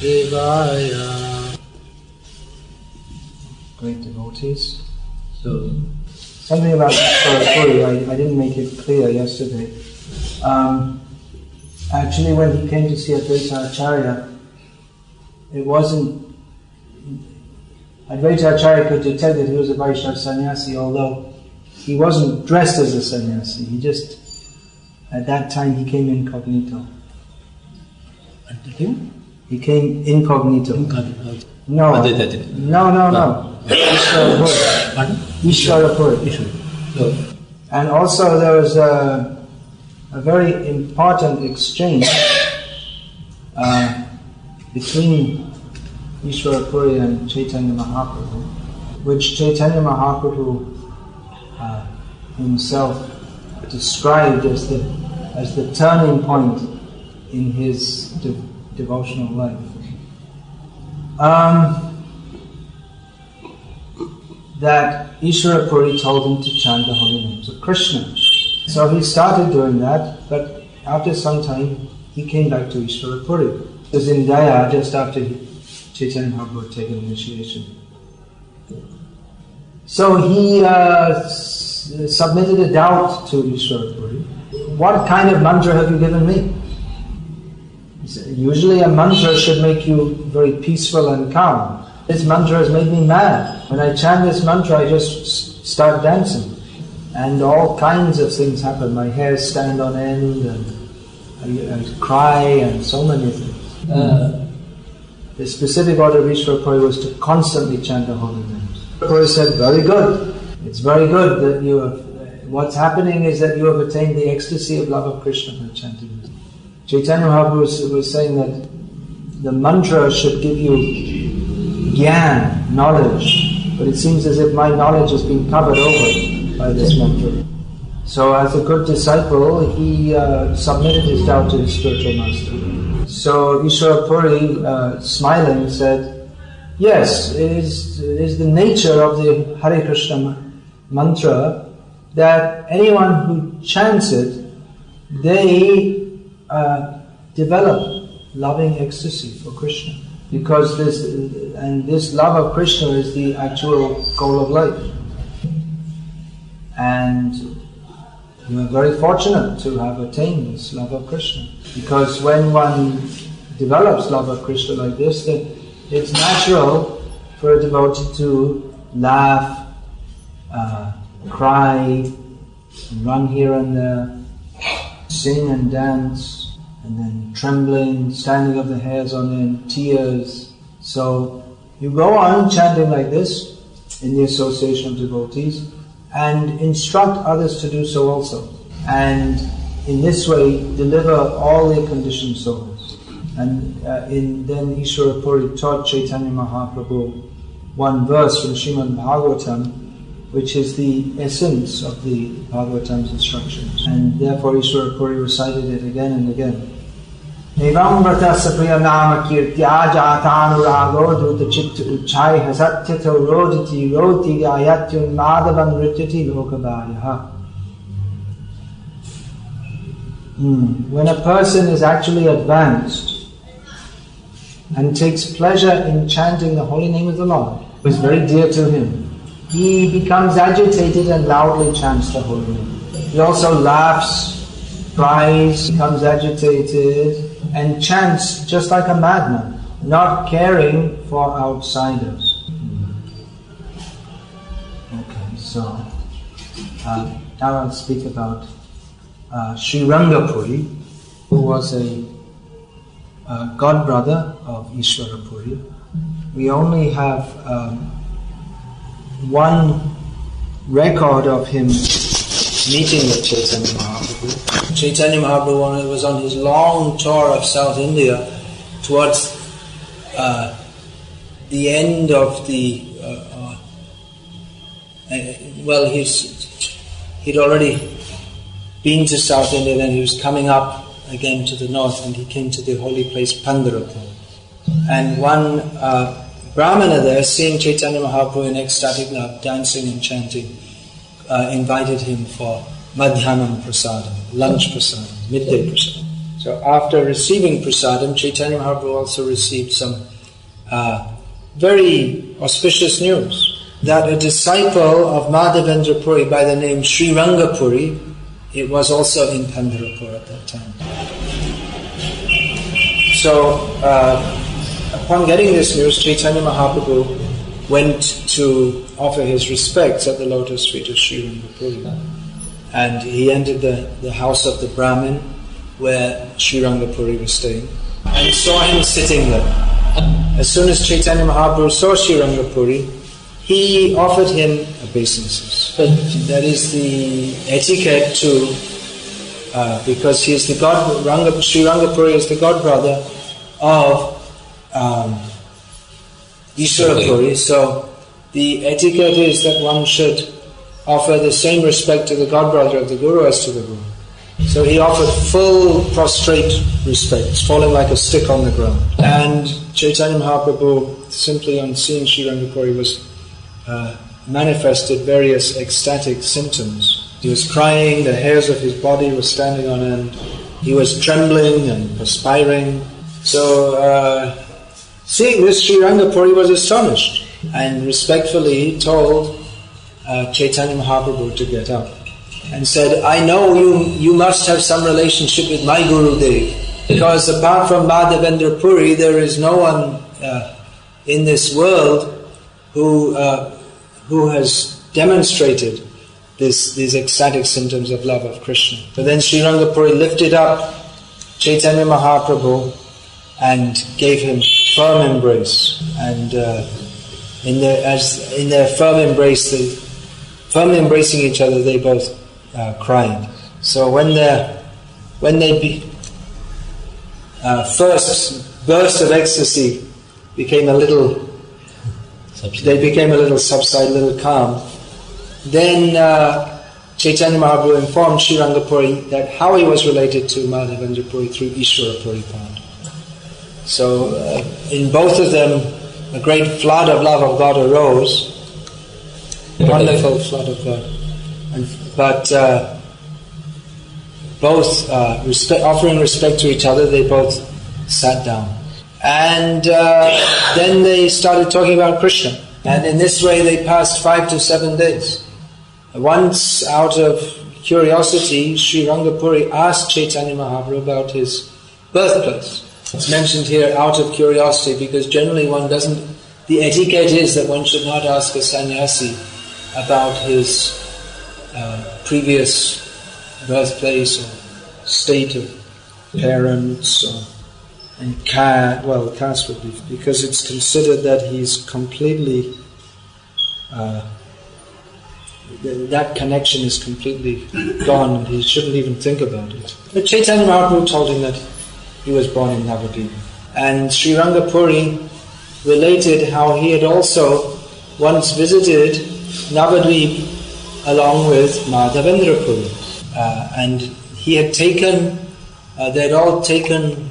Devaya. Great devotees. So, something about Puri, I didn't make it clear yesterday. Actually, when he came to see Advaita Acharya, it wasn't. Advaita Acharya could detect that he was a Vaishnava sannyasi, although he wasn't dressed as a sannyasi. He just, at that time, he came incognito. At the time? He came incognito. Incognito. No. No. Isvara Puri. No. And also there was a very important exchange between Isvara Puri and Chaitanya Mahaprabhu, which Chaitanya Mahaprabhu himself described as the turning point in his devotional life. That Isvara Puri told him to chant the holy names of Krishna. So he started doing that, but after some time he came back to Isvara Puri. It was in Gaya just after Chaitanya Mahaprabhu had taken initiation. So he submitted a doubt to Isvara Puri. What kind of mantra have you given me? He said, usually a mantra should make you very peaceful and calm. This mantra has made me mad. When I chant this mantra, I just start dancing. And all kinds of things happen. My hairs stand on end, and I cry, and so many things. The specific order of Isvara Puri was to constantly chant the holy names. Puri said, very good. It's very good that you have... what's happening is that you have attained the ecstasy of love of Krishna by chanting this. Chaitanya Mahaprabhu was saying that the mantra should give you Gyan, knowledge, but it seems as if my knowledge has been covered over by this mantra. So as a good disciple, he submitted his doubt to his spiritual master. So Isvara Puri, smiling, said, yes, it is the nature of the Hare Krishna mantra that anyone who chants it, they develop loving ecstasy for Krishna. Because this love of Krishna is the actual goal of life. And you are very fortunate to have attained this love of Krishna. Because when one develops love of Krishna like this, then it's natural for a devotee to laugh, cry, run here and there, sing and dance, and then trembling, standing of the hairs on end, tears. So you go on chanting like this in the association of devotees and instruct others to do so also. And in this way deliver all the conditioned souls. And then Isvara Puri taught Chaitanya Mahaprabhu one verse from Srimad Bhagavatam, which is the essence of the Bhagavatam's instructions. And therefore Isvara Puri recited it again and again. Evam vrata sapriya nama kirtya jatanurago druta chitta uchai hasatyata roditi roti gayatyun madhavan rityati lokavayaha. When a person is actually advanced and takes pleasure in chanting the holy name of the Lord, who is very dear to him, he becomes agitated and loudly chants the holy name. He also laughs, cries, becomes agitated, and chants just like a madman, not caring for outsiders. Okay, so now I'll speak about Sri Ranga Puri, who was a godbrother of Isvara Puri. We only have one record of him meeting with Chaitanya Mahaprabhu. Chaitanya Mahaprabhu was on his long tour of South India towards the end of the... he'd already been to South India, then he was coming up again to the north, and he came to the holy place Pandarapur. And one Brahmana there, seeing Chaitanya Mahaprabhu in ecstatic love, dancing and chanting, invited him for Madhyanam Prasadam, lunch prasadam, midday prasadam. So after receiving prasadam, Chaitanya Mahaprabhu also received some very auspicious news that a disciple of Madhavendra Puri by the name Sri Ranga Puri, it was also in Pandharpur at that time. So upon getting this news, Chaitanya Mahaprabhu went to offer his respects at the lotus feet of Sri Ranga Puri. And he entered the house of the Brahmin where Sri Ranga Puri was staying and saw him sitting there. As soon as Chaitanya Mahaprabhu saw Sri Ranga Puri, he offered him obeisances. That is the etiquette to, because he is the god, Sri Ranga Puri is the god brother of Isvara Puri. So the etiquette is that one should offer the same respect to the god brother of the Guru as to the Guru. So he offered full prostrate respect, falling like a stick on the ground. And Chaitanya Mahaprabhu, simply on seeing Sri Ranga Puri, was manifested various ecstatic symptoms. He was crying, the hairs of his body were standing on end, he was trembling and perspiring. So seeing this, Sri Ranga Puri was astonished and respectfully told Chaitanya Mahaprabhu to get up and said, I know you must have some relationship with my Guru Dev, because apart from Madhavendra Puri there is no one in this world who has demonstrated these ecstatic symptoms of love of Krishna. But then Sri Ranga Puri lifted up Chaitanya Mahaprabhu and gave him firm embrace, and in their firm embrace, firmly embracing each other, they both cried. So when they first burst of ecstasy became a little subsided, a little calm, then Chaitanya Mahaprabhu informed Sri Ranga Puri that how he was related to Madhavendra Puri through Isvara Puri. So in both of them, a great flood of love of God arose, a wonderful flood of God. But both offering respect to each other, they both sat down. And then they started talking about Krishna. And in this way they passed 5 to 7 days. Once, out of curiosity, Sri Ranga Puri asked Chaitanya Mahaprabhu about his birthplace. It's mentioned here out of curiosity because generally one doesn't... The etiquette is that one should not ask a sannyasi about his previous birthplace or state of parents and caste would be, because it's considered that he's completely... that connection is completely gone and he shouldn't even think about it. But Chaitanya Mahaprabhu told him that he was born in Navadvip. And Sri Ranga Puri related how he had also once visited Navadvip along with Madhavendra Puri. And he had taken, they had all taken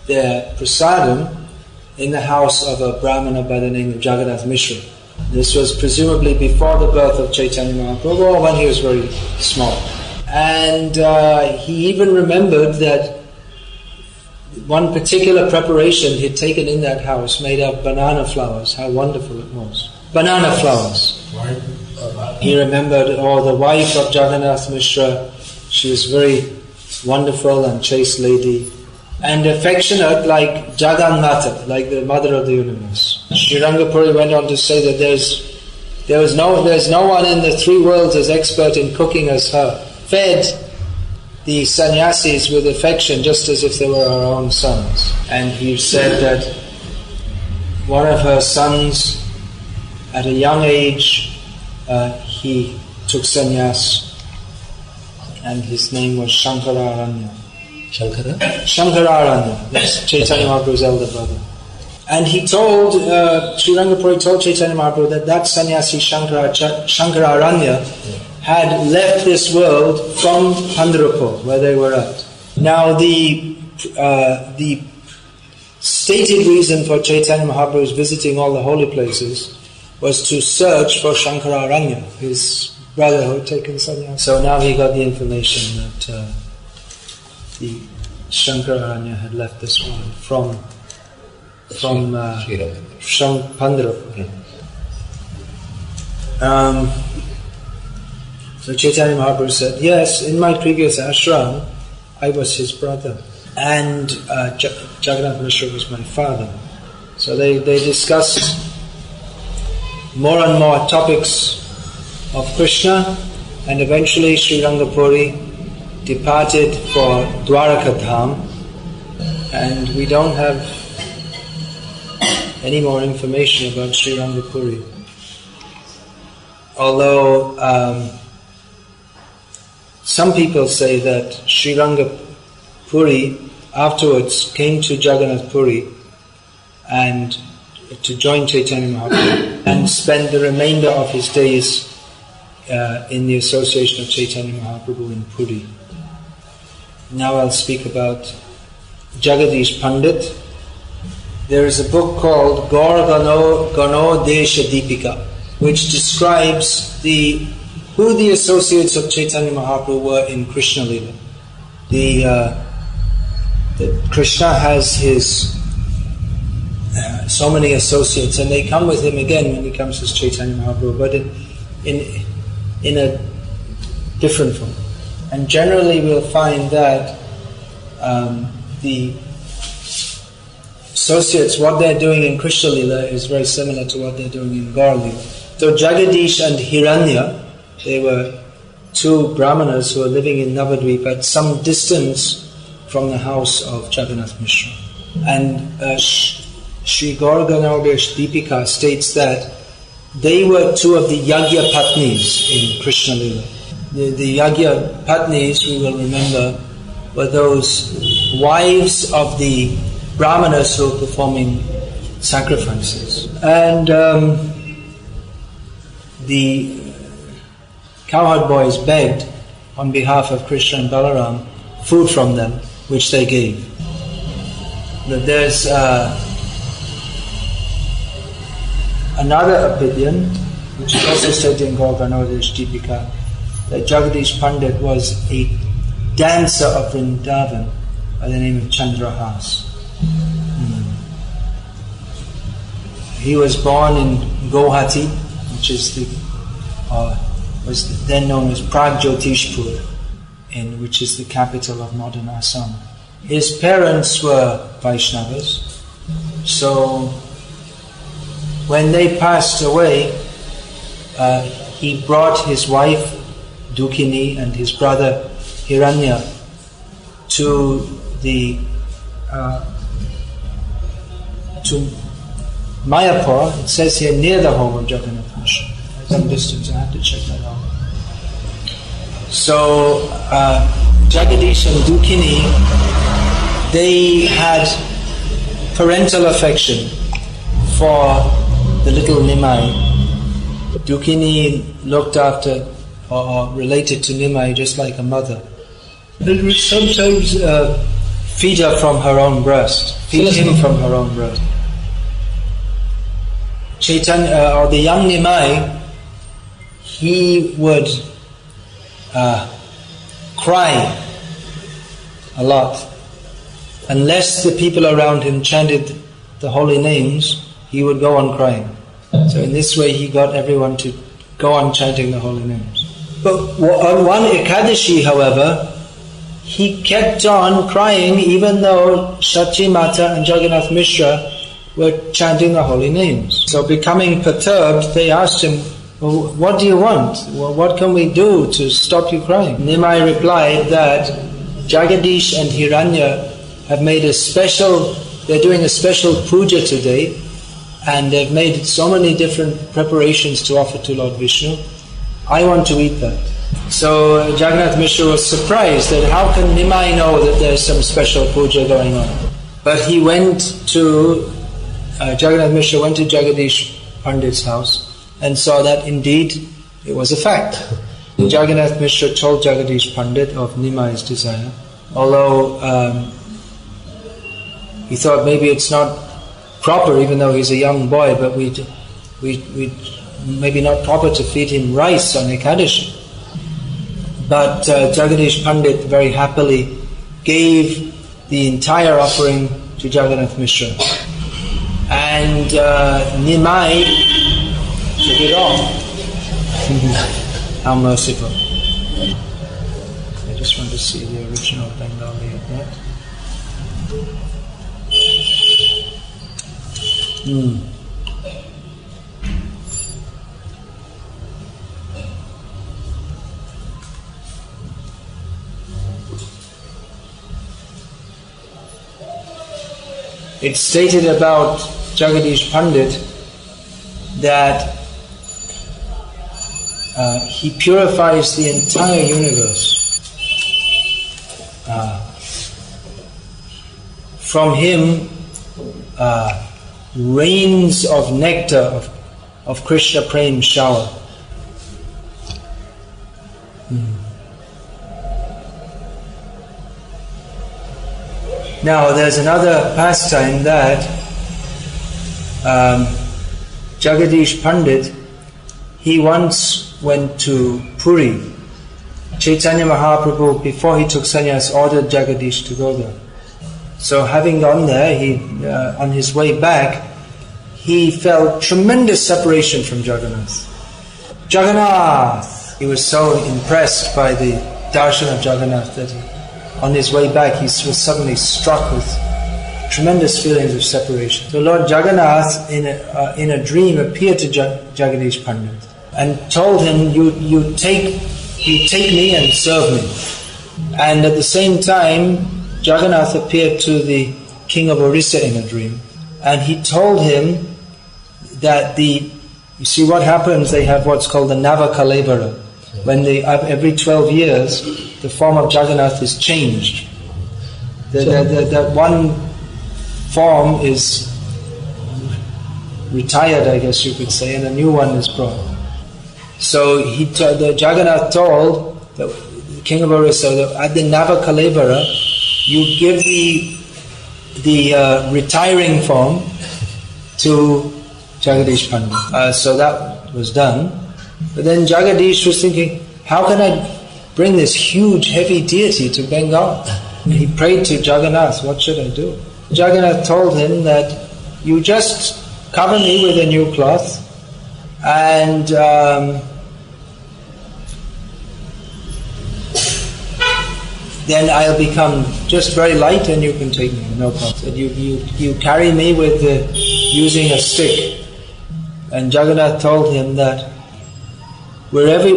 their prasadam in the house of a Brahmana by the name of Jagadish Mishra. This was presumably before the birth of Chaitanya Mahaprabhu, or when he was very small. And he even remembered that one particular preparation he had taken in that house made of banana flowers. How wonderful it was. Banana flowers. He remembered, the wife of Jagadish Mishra, she was very wonderful and chaste lady, and affectionate like Jagannatha, like the mother of the universe. Sri Ranga Puri went on to say that there's no one in the 3 worlds as expert in cooking as her. Fed the sannyasis with affection just as if they were her own sons. And he said that one of her sons, at a young age, he took sannyas, and his name was Shankararanya. Shankararanya, that's Chaitanya Mahaprabhu's elder brother. And he told, Sri Ranga Puri told Chaitanya Mahaprabhu that sannyasi Shankararanya had left this world from Pandharpur, where they were at. Now the stated reason for Chaitanya Mahaprabhu's visiting all the holy places was to search for Shankararanya, his brother who had taken sannyas. So now he got the information that Shankararanya had left this world from Pandit. So Chaitanya Mahaprabhu said, yes, in my previous ashram, I was his brother, and Jagannath Mishra was my father. So they discussed more and more topics of Krishna, and eventually Sri Ranga Puri departed for Dwaraka Dham, and we don't have any more information about Sri Ranga Puri. Although some people say that Sri Ranga Puri afterwards came to Jagannath Puri and to join Chaitanya Mahaprabhu and spend the remainder of his days in the association of Chaitanya Mahaprabhu in Puri. Now I'll speak about Jagadish Pandit. There is a book called Gaur Gano Desha Deepika, which describes who the associates of Chaitanya Mahaprabhu were in Krishna Lila. Krishna has his so many associates, and they come with him again when he comes as Chaitanya Mahaprabhu, but in a different form. And generally we'll find that the associates, what they're doing in Krishna Lila is very similar to what they're doing in Gaur Lila. So Jagadish and Hiranya, they were two brahmanas who were living in Navadvip at some distance from the house of Jagannath Mishra. And Sri Gauraganogesh Deepika states that they were two of the Yagya Patnis in Krishna Lila. The Yagya Patnis, we will remember, were those wives of the brahmanas who were performing sacrifices. And the cowherd boys begged on behalf of Krishna and Balaram food from them, which they gave. But there's another opinion, which is also stated in Gauraganogesh Deepika, that Jagadish Pandit was a dancer of Vrindavan by the name of Chandrahas. He was born in Guwahati, which is was then known as Pragjotishpur, which is the capital of modern Assam. His parents were Vaishnavas, so when they passed away, he brought his wife Dukini and his brother Hiranya to Mayapur. It says here near the home of Jagannath Mishra. Some distance, I have to check that out. So Jagadish and Dukini, they had parental affection for the little Nimai. Dukini looked after or related to Nimai just like a mother. They would sometimes feed him from her own breast. Chaitanya, or the young Nimai, he would cry a lot. Unless the people around him chanted the holy names, he would go on crying. So in this way he got everyone to go on chanting the holy names. But on one Ekadashi, however, he kept on crying even though Shachi Mata and Jagannath Mishra were chanting the holy names. So becoming perturbed, they asked him, well, what do you want? Well, what can we do to stop you crying? Nimai replied that Jagadish and Hiranya have made they're doing a special puja today, and they've made so many different preparations to offer to Lord Vishnu. I want to eat that. So Jagannath Mishra was surprised that how can Nimai know that there's some special puja going on? But he Jagannath Mishra went to Jagadish Pandit's house and saw that indeed it was a fact. Jagannath Mishra told Jagadish Pandit of Nimai's desire, although he thought maybe it's not proper, even though he's a young boy, but we maybe not proper to feed him rice on Ekadashi. But Jagadish Pandit very happily gave the entire offering to Jagannath Mishra. And Nimai took it off. How merciful. I just want to see the original Bengali of that. It's stated about Jagadish Pandit that he purifies the entire universe. From him, rains of nectar of Krishna Prem shower. Now there's another pastime that Jagadish Pandit, he once went to Puri. Chaitanya Mahaprabhu, before he took sannyas, ordered Jagadish to go there. So having gone there, he on his way back, he felt tremendous separation from Jagannath. Jagannath! He was so impressed by the darshan of Jagannath that on his way back he was suddenly struck with tremendous feelings of separation. So Lord Jagannath in a dream appeared to Jagadish Pandit and told him, you take me and serve me. And at the same time, Jagannath appeared to the king of Orissa in a dream, and he told him that you see what happens, they have what's called the Nava Kalebara. When every 12 years, the form of Jagannath is changed. That one form is retired, I guess you could say, and a new one is brought. So Jagannath told the king of Orissa that at the Nava Kalebara, you give the retiring form to Jagadish Pandit. So that was done. But then Jagadish was thinking, how can I bring this huge, heavy deity to Bengal? And he prayed to Jagannath, what should I do? Jagannath told him that you just cover me with a new cloth and then I'll become just very light and you can take me, no problem. You carry me with using a stick. And Jagannath told him that wherever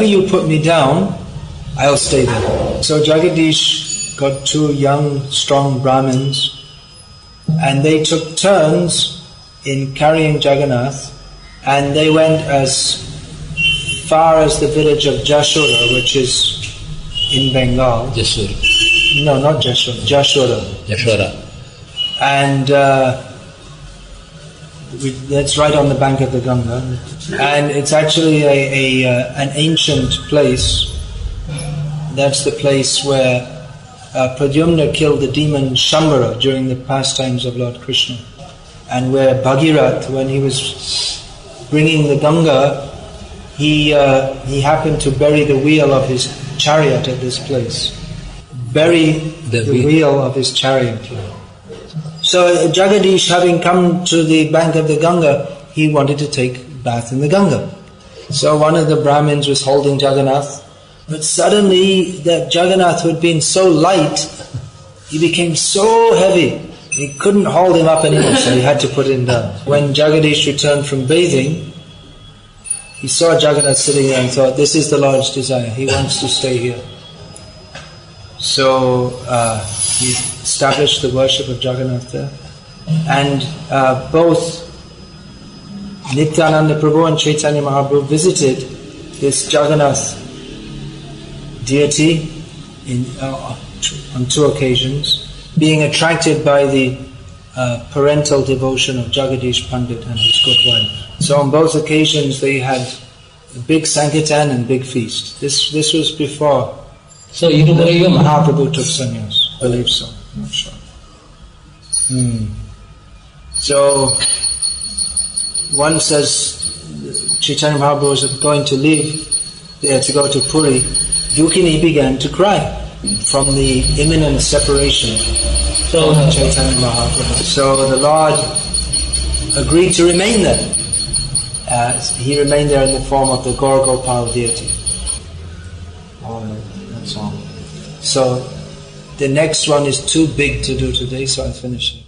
you put me down, I'll stay there. So Jagadish got two young, strong Brahmins, and they took turns in carrying Jagannath, and they went as far as the village of Jashoda, which is in Bengal. Jasur. No, not Jashoda. Jashoda. Yashoda. And that's right on the bank of the Ganga, and it's actually an ancient place. That's the place where Pradyumna killed the demon Shambhara during the pastimes of Lord Krishna, and where Bhagirath, when he was bringing the Ganga, he happened to bury the wheel of his chariot at this place. Bury the wheel of his chariot. So Jagadish, having come to the bank of the Ganga, he wanted to take bath in the Ganga. So one of the Brahmins was holding Jagannath, but suddenly that Jagannath, who had been so light, he became so heavy, he couldn't hold him up anymore, so he had to put him down. When Jagadish returned from bathing, he saw Jagannath sitting there and thought, this is the Lord's desire, he wants to stay here. So he established the worship of Jagannath there. And both Nityananda Prabhu and Chaitanya Mahaprabhu visited this Jagannath deity on two occasions, being attracted by the parental devotion of Jagadish Pandit and his good wife. So on both occasions they had a big Sankirtan and big feast. This was before Mahaprabhu took sannyas. I believe so. I'm not sure. So one says Chaitanya Mahaprabhu was going to leave there to go to Puri. Dukini began to cry. from the imminent separation So, from Chaitanya Mahaprabhu. So the Lord agreed to remain there. He remained there in the form of the Gaur Gopal deity. That's all. So the next one is too big to do today, so I'm finishing.